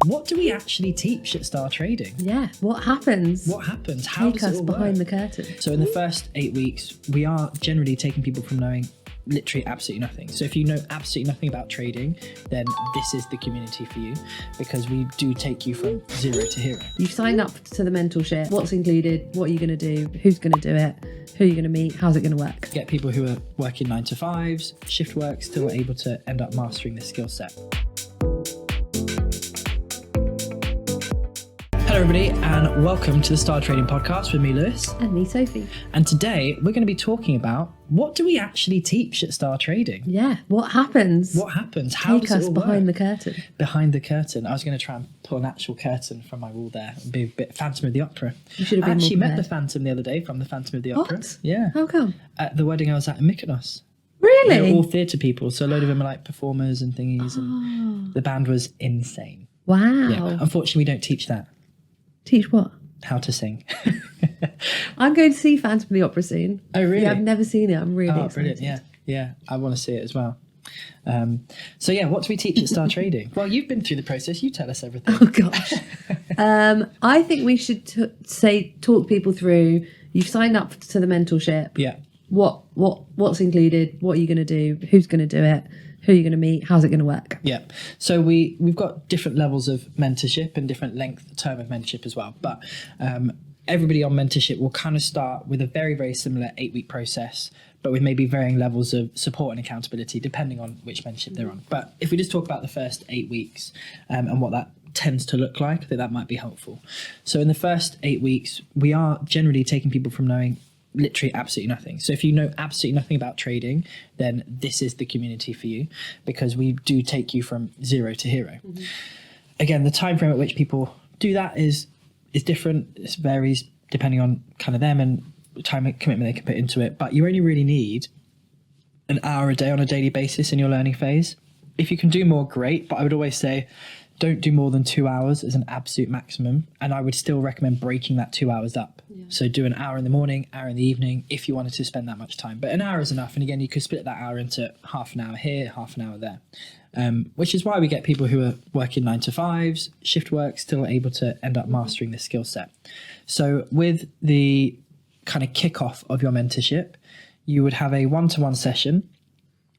What do we actually teach at Star Trading? Yeah, what happens? What happens? How Take does it us all behind work? the curtain. So in the first 8 weeks, we are generally taking people from knowing literally absolutely nothing. So if you know absolutely nothing about trading, then this is the community for you, because we do take you from zero to hero. You've signed up to the mentorship. What's included? What are you going to do? Who's going to do it? Who are you going to meet? How's it going to work? Get people who are working 9 to 5s, shift work, still able to end up mastering this skill set. Hello everybody and welcome to the Star Trading Podcast with me, Lewis. And me, Sophie. And today we're going to be talking about what do we actually teach at Star Trading? Yeah, what happens? What happens? How Take does us it all behind work? the curtain. Behind the curtain. I was going to try and pull an actual curtain from my wall there and be a bit Phantom of the Opera. You should have I been actually more met the prepared. Phantom the other day from the Phantom of the Opera. What? Yeah. How come? At the wedding I was at in Mykonos. Really? They were all theatre people, so a load of them are like performers and thingies, and the band was insane. Wow. Yeah. Unfortunately, we don't teach that. Teach what? How to sing. I'm going to see Phantom of the Opera soon. Oh, really? Yeah, I've never seen it. I'm really Oh, excited. brilliant. Yeah. Yeah. I want to see it as well. So, yeah, what do we teach at Star Trading? Well, you've been through the process. You tell us everything. Oh, gosh. I think we should talk people through. You've signed up to the mentorship. Yeah. What's included? What are you going to do? Who's going to do it? Who are you going to meet? How's it going to work? Yeah. So we've got different levels of mentorship and different length term of mentorship as well. But everybody on mentorship will kind of start with a very, very similar 8-week process, but with maybe varying levels of support and accountability depending on which mentorship they're on. But if we just talk about the first 8 weeks and what that tends to look like, I think that might be helpful. So in the first 8 weeks, we are generally taking people from knowing literally absolutely nothing. So if you know absolutely nothing about trading, then this is the community for you, because we do take you from zero to hero. Mm-hmm. Again, the time frame at which people do that is different. It varies depending on kind of them and the time and commitment they can put into it. But you only really need an hour a day on a daily basis in your learning phase. If you can do more, great. But I would always say don't do more than 2 hours as an absolute maximum. And I would still recommend breaking that 2 hours up. Yeah. So do an hour in the morning, hour in the evening, if you wanted to spend that much time. But an hour is enough. And again, you could split that hour into half an hour here, half an hour there. Which is why we get people who are working 9 to 5s, shift work, still able to end up mastering this skill set. So with the kind of kickoff of your mentorship, you would have a one-to-one session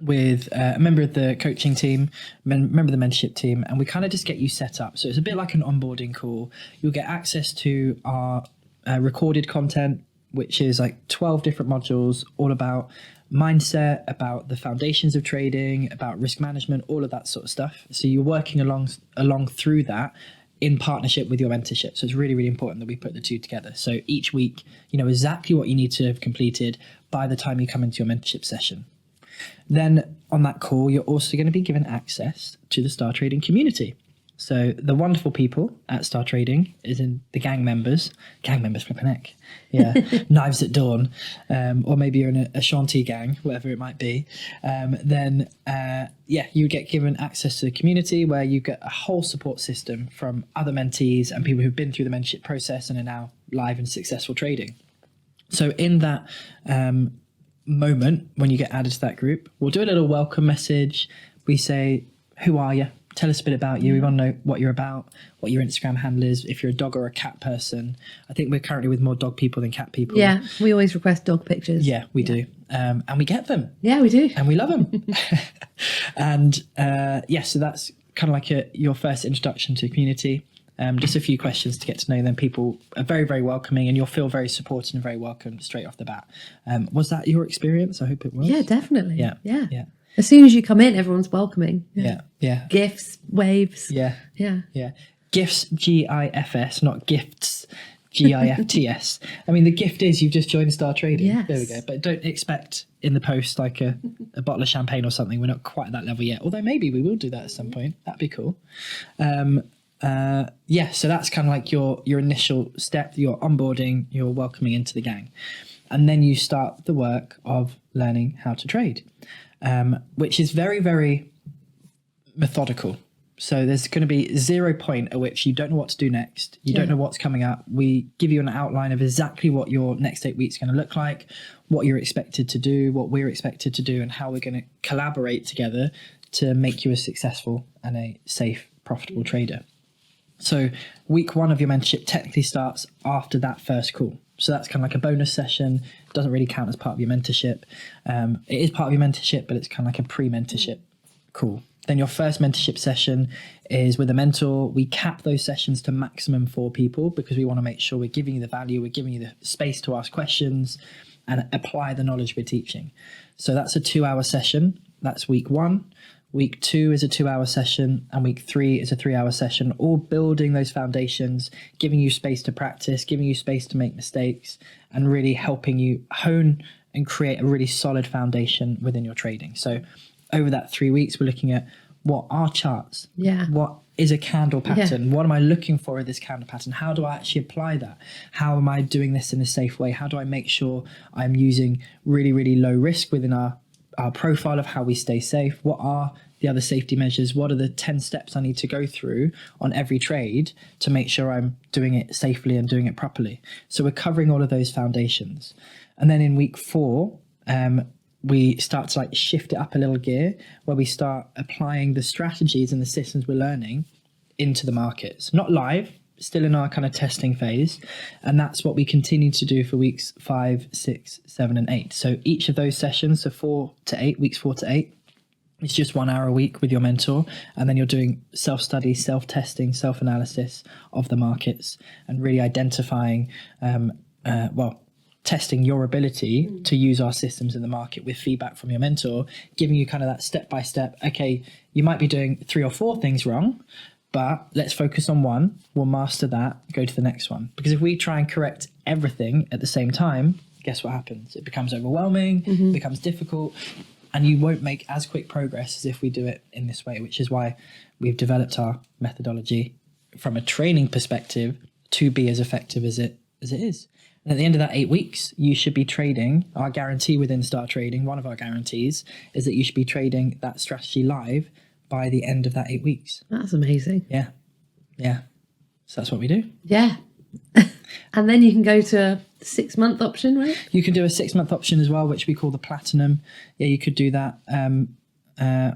with a member of the coaching team, member of the mentorship team, and we kind of just get you set up. So it's a bit like an onboarding call. You'll get access to our recorded content, which is like 12 different modules, all about mindset, about the foundations of trading, about risk management, all of that sort of stuff. So you're working along through that in partnership with your mentorship. So it's really, really important that we put the two together. So each week, you know exactly what you need to have completed by the time you come into your mentorship session. Then on that call, you're also going to be given access to the Star Trading community. So the wonderful people at Star Trading is in the gang members flipping heck. Yeah. Knives at dawn. Or maybe you're in a Shanty gang, whatever it might be. Then you get given access to the community where you get a whole support system from other mentees and people who've been through the mentorship process and are now live and successful trading. So in that moment when you get added to that group, we'll do a little welcome message. We say, who are you? Tell us a bit about you. We want to know what you're about, what your Instagram handle is, if you're a dog or a cat person. I think we're currently with more dog people than cat people. Yeah, we always request dog pictures. Yeah, we do. And we get them. Yeah, we do. And we love them. And so that's kind of like your first introduction to the community. Just a few questions to get to know them. People are very, very welcoming and you'll feel very supported and very welcome straight off the bat. Was that your experience? I hope it was. Yeah, definitely. Yeah. As soon as you come in, everyone's welcoming. Yeah. Gifts, waves. Yeah. Yeah. Gifts, GIFS, not gifts, GIFTS. I mean, the gift is you've just joined Star Trading. Yes. There we go. But don't expect in the post like a bottle of champagne or something. We're not quite at that level yet. Although maybe we will do that at some point. That'd be cool. So that's kind of like your initial step, your onboarding, your welcoming into the gang. And then you start the work of learning how to trade, which is very, very methodical. So there's going to be 0 point at which you don't know what to do next. You don't know what's coming up. We give you an outline of exactly what your next 8 weeks are going to look like, what you're expected to do, what we're expected to do, and how we're going to collaborate together to make you a successful and a safe, profitable trader. So week 1 of your mentorship technically starts after that first call. So that's kind of like a bonus session. It doesn't really count as part of your mentorship. It is part of your mentorship, but it's kind of like a pre-mentorship call. Then your first mentorship session is with a mentor. We cap those sessions to maximum 4 people because we want to make sure we're giving you the value, we're giving you the space to ask questions and apply the knowledge we're teaching. So that's a 2-hour session. That's week 1. Week 2 is a 2-hour session, and week 3 is a 3-hour session, all building those foundations, giving you space to practice, giving you space to make mistakes, and really helping you hone and create a really solid foundation within your trading. So over that 3 weeks, we're looking at what are charts? Yeah. What is a candle pattern? What am I looking for in this candle pattern? How do I actually apply that? How am I doing this in a safe way? How do I make sure I'm using really, really low risk within our profile of how we stay safe? What are the other safety measures? What are the 10 steps I need to go through on every trade to make sure I'm doing it safely and doing it properly? So we're covering all of those foundations. And then in week 4, we start to like shift it up a little gear where we start applying the strategies and the systems we're learning into the markets. Not live, still in our kind of testing phase. And that's what we continue to do for weeks 5, 6, 7, and 8. So each of those sessions, so 4 to 8, weeks 4 to 8, it's just 1 hour a week with your mentor. And then you're doing self-study, self-testing, self-analysis of the markets and really identifying, testing your ability to use our systems in the market with feedback from your mentor, giving you kind of that step-by-step, okay, you might be doing 3 or 4 things wrong, but let's focus on one. We'll master that, go to the next one. Because if we try and correct everything at the same time, guess what happens? It becomes overwhelming, it becomes difficult, and you won't make as quick progress as if we do it in this way, which is why we've developed our methodology from a training perspective to be as effective as it is. And at the end of that 8 weeks, you should be trading. Our guarantee within STARTrading, one of our guarantees, is that you should be trading that strategy live by the end of that 8 weeks. That's amazing. Yeah. So that's what we do. Yeah. And then you can go to a 6-month option, right? You can do a 6-month option as well, which we call the platinum. Yeah, you could do that.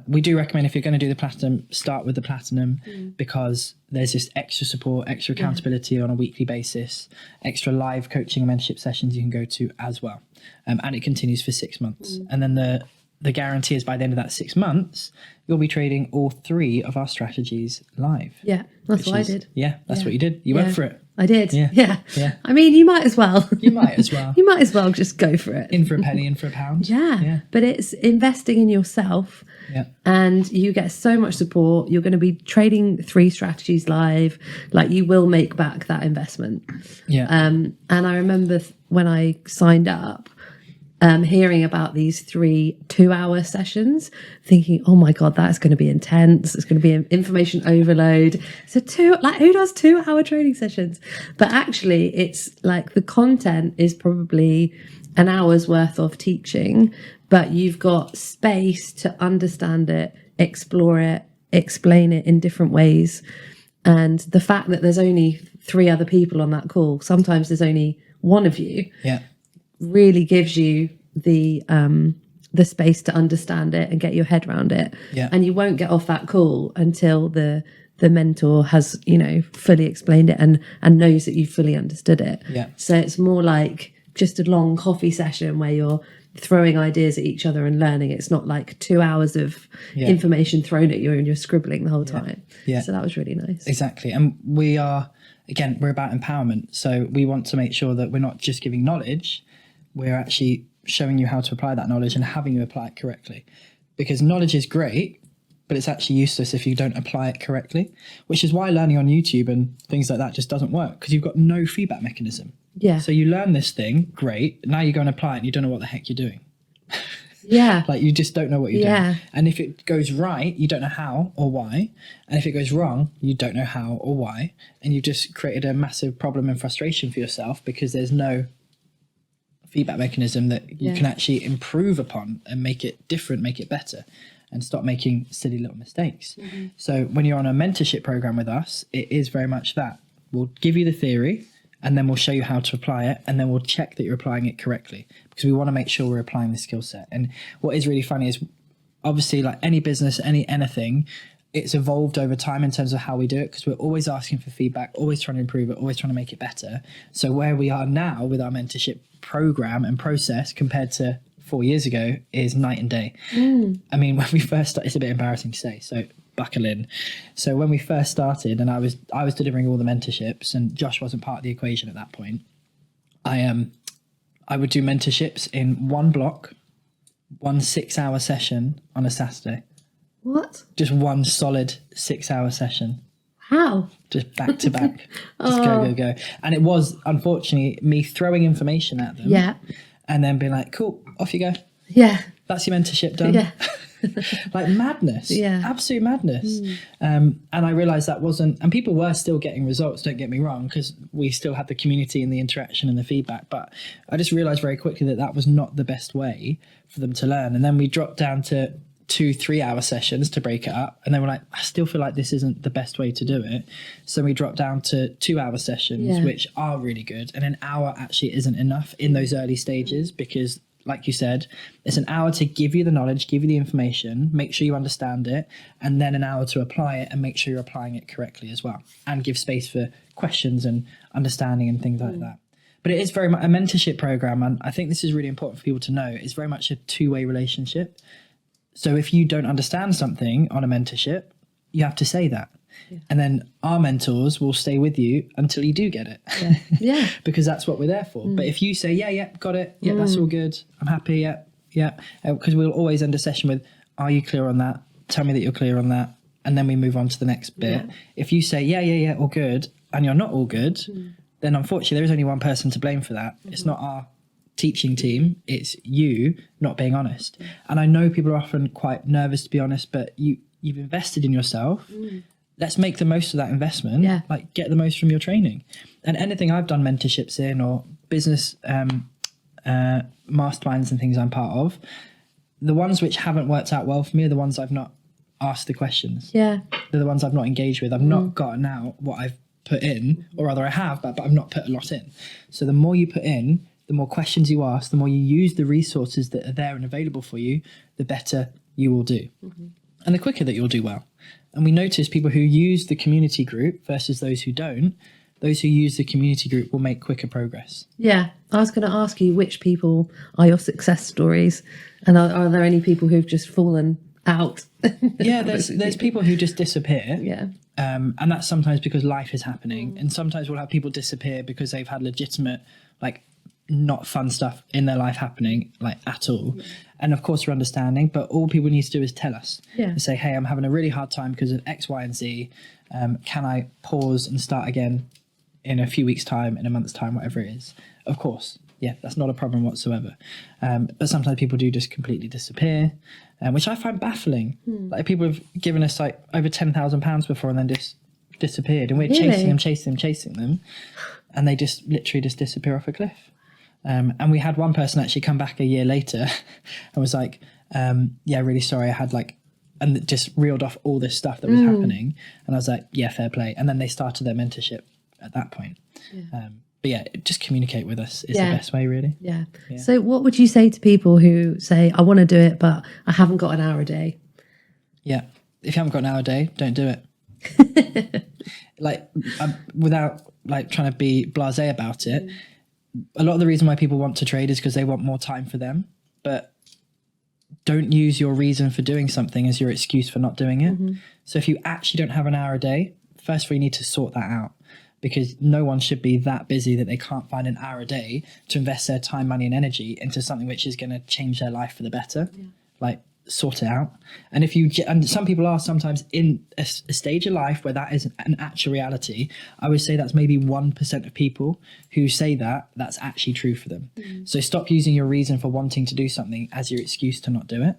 We do recommend if you're going to do the platinum, start with the platinum because there's just extra support, extra accountability on a weekly basis, extra live coaching and mentorship sessions you can go to as well. And it continues for 6 months. And then the guarantee is by the end of that 6 months, you'll be trading all 3 of our strategies live. Yeah, that's what I did. Yeah, that's what you did. You went for it. I did. Yeah. I mean, you might as well. You might as well. You might as well just go for it. In for a penny, in for a pound. Yeah. But it's investing in yourself. Yeah. And you get so much support. You're going to be trading 3 strategies live. Like you will make back that investment. Yeah. And I remember when I signed up, hearing about these 3 2-hour sessions, thinking, oh my God, that's going to be intense. It's going to be an information overload. So who does 2-hour trading sessions? But actually it's like the content is probably an hour's worth of teaching, but you've got space to understand it, explore it, explain it in different ways. And the fact that there's only 3 other people on that call, sometimes there's only one of you. Yeah. Really gives you the space to understand it and get your head around it. Yeah. And you won't get off that call until the mentor has, fully explained it and knows that you fully understood it. Yeah. So it's more like just a long coffee session where you're throwing ideas at each other and learning. It's not like 2 hours of information thrown at you and you're scribbling the whole time. Yeah. So that was really nice. Exactly. And we're about empowerment. So we want to make sure that we're not just giving knowledge, we're actually showing you how to apply that knowledge and having you apply it correctly. Because knowledge is great, but it's actually useless if you don't apply it correctly, which is why learning on YouTube and things like that just doesn't work because you've got no feedback mechanism. Yeah. So you learn this thing, great. Now you go and apply it and you don't know what the heck you're doing. Yeah. Like you just don't know what you're doing. And if it goes right, you don't know how or why. And if it goes wrong, you don't know how or why. And you've just created a massive problem and frustration for yourself because there's no feedback mechanism that you can actually improve upon and make it different, make it better, and stop making silly little mistakes. So when you're on a mentorship program with us, it is very much that. We'll give you the theory and then we'll show you how to apply it, and then we'll check that you're applying it correctly because we want to make sure we're applying the skill set. And what is really funny is obviously like any business, anything, it's evolved over time in terms of how we do it, because we're always asking for feedback, always trying to improve it, always trying to make it better. So where we are now with our mentorship program and process compared to 4 years ago is night and day. I mean, when we first started, it's a bit embarrassing to say, so buckle in. So when we first started, and I was delivering all the mentorships, and Josh wasn't part of the equation at that point, I would do mentorships in one block, 1 6-hour session on a Saturday. What? Just one solid 6-hour session. How? Just back to back. Just go. And it was, unfortunately, me throwing information at them. Yeah. And then being like, cool, off you go. Yeah. That's your mentorship done. Yeah. Like madness. Yeah. Absolute madness. And I realised that wasn't, and people were still getting results, don't get me wrong, because we still had the community and the interaction and the feedback. But I just realised very quickly that that was not the best way for them to learn. And then we dropped down to 2-3 hour sessions to break it up, and then we're like, I still feel like this isn't the best way to do it, so we dropped down to 2-hour sessions, which are really good, and an hour actually isn't enough in those early stages, because like you said, it's an hour to give you the knowledge, give you the information, make sure you understand it, and then an hour to apply it and make sure you're applying it correctly as well, and give space for questions and understanding and things like that. But it is very much a mentorship program, and I think this is really important for people to know. It's very much a two-way relationship. So if you don't understand something on a mentorship, you have to say that. Yeah. And then our mentors will stay with you until you do get it. Yeah. Because that's what we're there for. But if you say, yeah, got it. Yeah, that's all good. I'm happy. Yeah. Because we'll always end a session with, are you clear on that? Tell me that you're clear on that. And then we move on to the next bit. Yeah. If you say, yeah, all good, and you're not all good, then unfortunately there is only one person to blame for that. It's not our teaching team, it's you not being honest. And I know people are often quite nervous to be honest, but you've invested in yourself. Let's make the most of that investment. Like, get the most from your training. And anything I've done mentorships in, or business masterminds and things I'm part of, the ones which haven't worked out well for me are the ones I've not asked the questions. They're the ones I've not engaged with. I've not gotten out what I've put in, or rather I have, but I've not put a lot in. So the more you put in, the more questions you ask, the more you use the resources that are there and available for you, the better you will do. And the quicker that you'll do well. And we notice people who use the community group versus those who don't, those who use the community group will make quicker progress. Yeah. I was going to ask you, which people are your success stories? And are there any people who've just fallen out? Yeah, there's people who just disappear. Yeah. And that's sometimes because life is happening. And sometimes we'll have people disappear because they've had legitimate, like, not fun stuff in their life happening, like, at all. And of course we're understanding, but all people need to do is tell us. And say, hey, I'm having a really hard time because of X, Y, and Z. Can I pause and start again in a few weeks' time, in a month's time, whatever it is? Of course. Yeah, that's not a problem whatsoever. But sometimes people do just completely disappear, which I find baffling. Like, people have given us like over £10,000 before and then just disappeared, and we're chasing them, and they just literally just disappear off a cliff. And we had one person actually come back a year later and was like, yeah, really sorry, I had like, and just reeled off all this stuff that was happening. And I was like, yeah, fair play. And then they started their mentorship at that point. But yeah, just communicate with us is the best way, really. Yeah. So what would you say to people who say, I want to do it, but I haven't got an hour a day? Yeah. If you haven't got an hour a day, don't do it. Like, without like trying to be blasé about it, a lot of the reason why people want to trade is because they want more time for them. But don't use your reason for doing something as your excuse for not doing it. So if you actually don't have an hour a day, first of all, you need to sort that out, because no one should be that busy that they can't find an hour a day to invest their time, money, and energy into something which is going to change their life for the better. Like, sort it out. And and some people are sometimes in a stage of life where that is an actual reality. I would say that's maybe 1% of people who say that's actually true for them. So stop using your reason for wanting to do something as your excuse to not do it.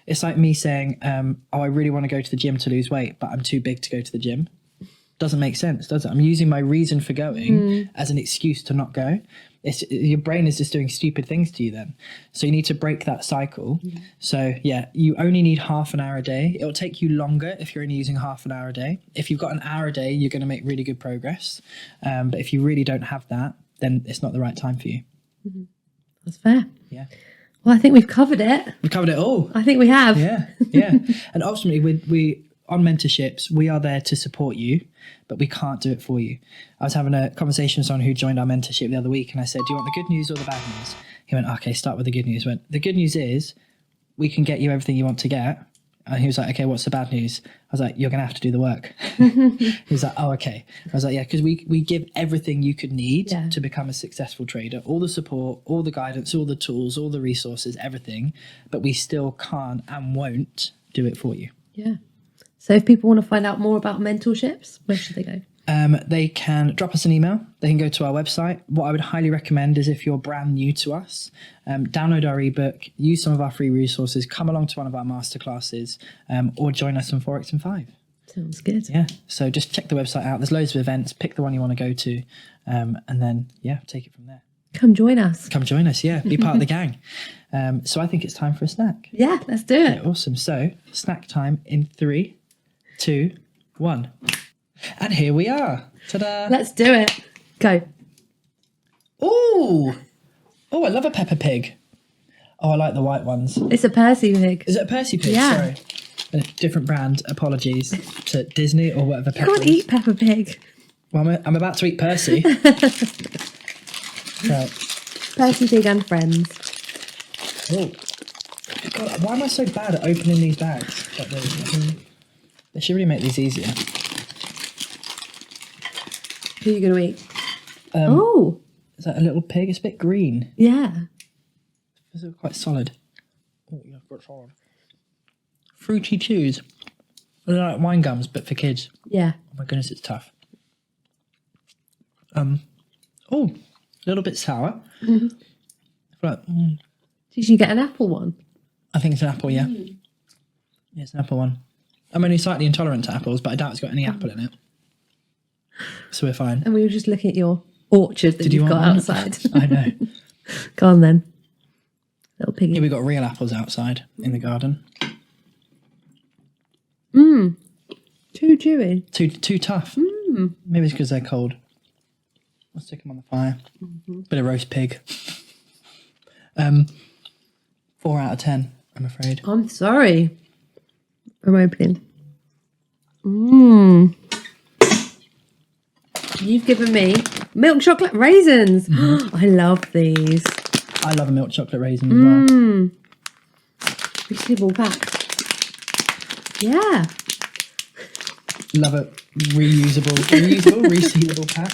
It's like me saying, I really want to go to the gym to lose weight, but I'm too big to go to the gym. Doesn't make sense, does it? I'm using my reason for going as an excuse to not go. Your brain is just doing stupid things to you then. So you need to break that cycle. So yeah, you only need half an hour a day. It'll take you longer if you're only using half an hour a day. If you've got an hour a day, you're going to make really good progress. But if you really don't have that, then it's not the right time for you. That's fair. Yeah. Well, I think we've covered it. We've covered it all. I think we have. Yeah. And ultimately, we on mentorships, we are there to support you, but we can't do it for you. I was having a conversation with someone who joined our mentorship the other week, and I said, do you want the good news or the bad news? He went, okay, start with the good news. The good news is we can get you everything you want to get. And he was like, okay, what's the bad news? I was like, you're going to have to do the work. He was like, oh, okay. I was like, yeah, because we give everything you could need to become a successful trader, all the support, all the guidance, all the tools, all the resources, everything, but we still can't and won't do it for you. Yeah. So if people want to find out more about mentorships, where should they go? They can drop us an email. They can go to our website. What I would highly recommend is if you're brand new to us, download our ebook, use some of our free resources, come along to one of our masterclasses, or join us on Forex in 5. Sounds good. Yeah. So just check the website out. There's loads of events. Pick the one you want to go to, and then, take it from there. Come join us. Come join us. Yeah. Be part of the gang. So I think it's time for a snack. Yeah, let's do it. Yeah, awesome. So snack time in 3, 2, 1. And here we are. Ta-da. Let's do it. Go. Ooh. Oh, I love a Peppa Pig. Oh, I like the white ones. It's a Percy pig. Is it a Percy Pig? Yeah. Sorry. A different brand. Apologies to Disney or whatever. You can't eat Peppa Pig. Well, I'm about to eat Percy. Right. Percy Pig and friends. Oh. God, why am I so bad at opening these bags? Like those? They should really make these easier. Who are you going to eat? Oh. Is that a little pig? It's a bit green. Yeah. It's quite solid. Oh, yeah, quite solid. Fruity chews. They're like wine gums, but for kids. Yeah. Oh my goodness, it's tough. Oh, a little bit sour. Mm-hmm. But, Did you get an apple one? I think it's an apple, yeah. Yeah, it's an apple one. I'm only slightly intolerant to apples, but I doubt it's got any apple in it. So we're fine. And we were just looking at your orchard that you've got outside. I know. Go on then. Little piggy. Yeah, we've got real apples outside in the garden. Too chewy. Too tough. Maybe it's because they're cold. I'll stick them on the fire. Bit of roast pig. 4 out of 10, I'm afraid. I'm sorry. I'm opening. You've given me milk chocolate raisins. I love these. I love a milk chocolate raisin as well. Reusable pack. Yeah. Love a resealable pack.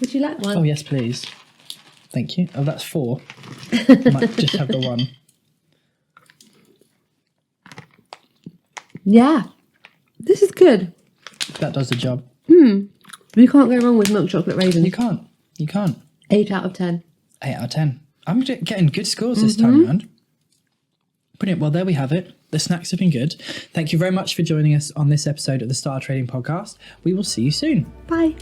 Would you like one? Oh, yes, please. Thank you. Oh, that's 4. I might just have the 1. Yeah. This is good. That does the job. You can't go wrong with milk chocolate raisins. You can't. 8 out of 10. 8 out of 10. I'm getting good scores this time around. Brilliant. Well, there we have it. The snacks have been good. Thank you very much for joining us on this episode of the Star Trading Podcast. We will see you soon. Bye.